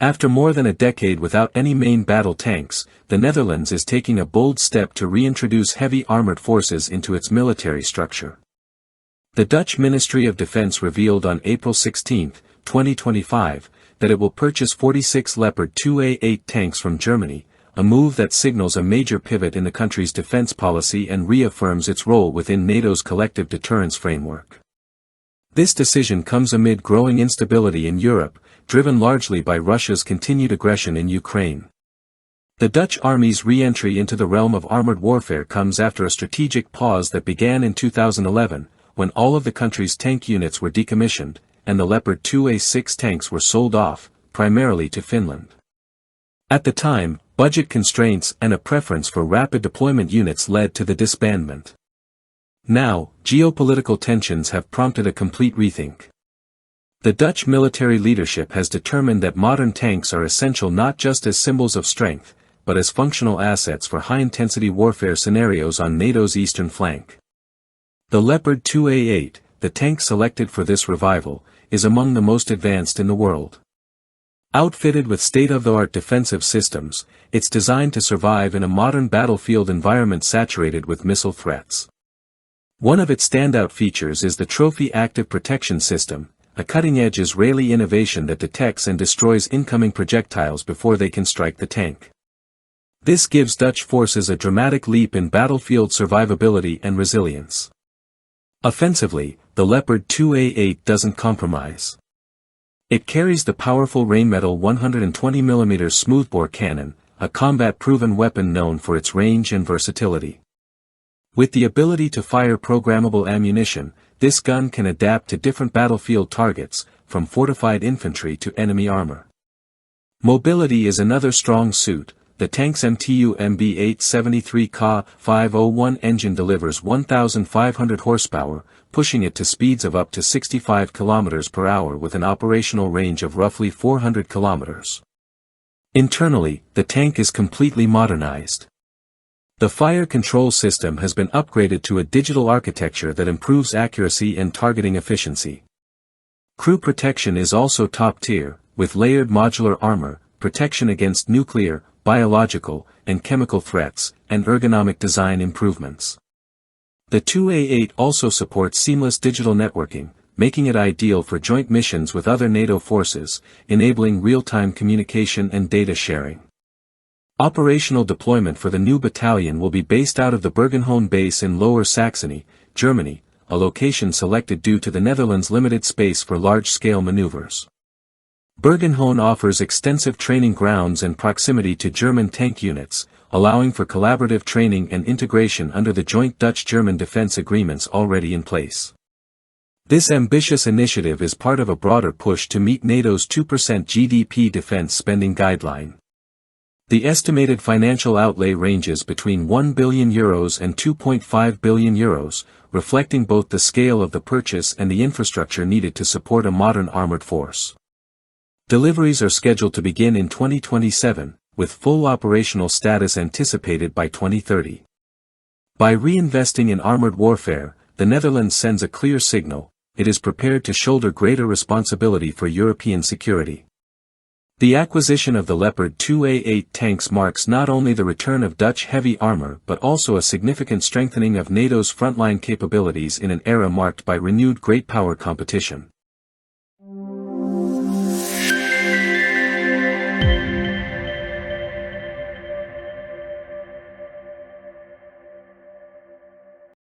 After more than a decade without any main battle tanks, the Netherlands is taking a bold step to reintroduce heavy armored forces into its military structure. The Dutch Ministry of Defense revealed on April 16, 2025, that it will purchase 46 Leopard 2A8 tanks from Germany, a move that signals a major pivot in the country's defense policy and reaffirms its role within NATO's collective deterrence framework. This decision comes amid growing instability in Europe, driven largely by Russia's continued aggression in Ukraine. The Dutch Army's re-entry into the realm of armored warfare comes after a strategic pause that began in 2011, when all of the country's tank units were decommissioned, and the Leopard 2A6 tanks were sold off, primarily to Finland. At the time, budget constraints and a preference for rapid deployment units led to the disbandment. Now, geopolitical tensions have prompted a complete rethink. The Dutch military leadership has determined that modern tanks are essential not just as symbols of strength, but as functional assets for high-intensity warfare scenarios on NATO's eastern flank. The Leopard 2A8, the tank selected for this revival, is among the most advanced in the world. Outfitted with state-of-the-art defensive systems, it's designed to survive in a modern battlefield environment saturated with missile threats. One of its standout features is the Trophy Active Protection System, a cutting-edge Israeli innovation that detects and destroys incoming projectiles before they can strike the tank. This gives Dutch forces a dramatic leap in battlefield survivability and resilience. Offensively, the Leopard 2A8 doesn't compromise. It carries the powerful Rheinmetall 120mm smoothbore cannon, a combat-proven weapon known for its range and versatility. With the ability to fire programmable ammunition, this gun can adapt to different battlefield targets, from fortified infantry to enemy armor. Mobility is another strong suit. The tank's MTU MB873 Ka-501 engine delivers 1,500 horsepower, pushing it to speeds of up to 65 km per hour with an operational range of roughly 400 km. Internally, the tank is completely modernized. The fire control system has been upgraded to a digital architecture that improves accuracy and targeting efficiency. Crew protection is also top-tier, with layered modular armor, protection against nuclear, biological, and chemical threats, and ergonomic design improvements. The 2A8 also supports seamless digital networking, making it ideal for joint missions with other NATO forces, enabling real-time communication and data sharing. Operational deployment for the new battalion will be based out of the Bergen-Hohne base in Lower Saxony, Germany, a location selected due to the Netherlands' limited space for large-scale maneuvers. Bergen-Hohne offers extensive training grounds and proximity to German tank units, allowing for collaborative training and integration under the joint Dutch-German defense agreements already in place. This ambitious initiative is part of a broader push to meet NATO's 2% GDP defense spending guideline. The estimated financial outlay ranges between €1 billion and €2.5 billion, reflecting both the scale of the purchase and the infrastructure needed to support a modern armored force. Deliveries are scheduled to begin in 2027, with full operational status anticipated by 2030. By reinvesting in armored warfare, the Netherlands sends a clear signal: it is prepared to shoulder greater responsibility for European security. The acquisition of the Leopard 2A8 tanks marks not only the return of Dutch heavy armor but also a significant strengthening of NATO's frontline capabilities in an era marked by renewed great power competition.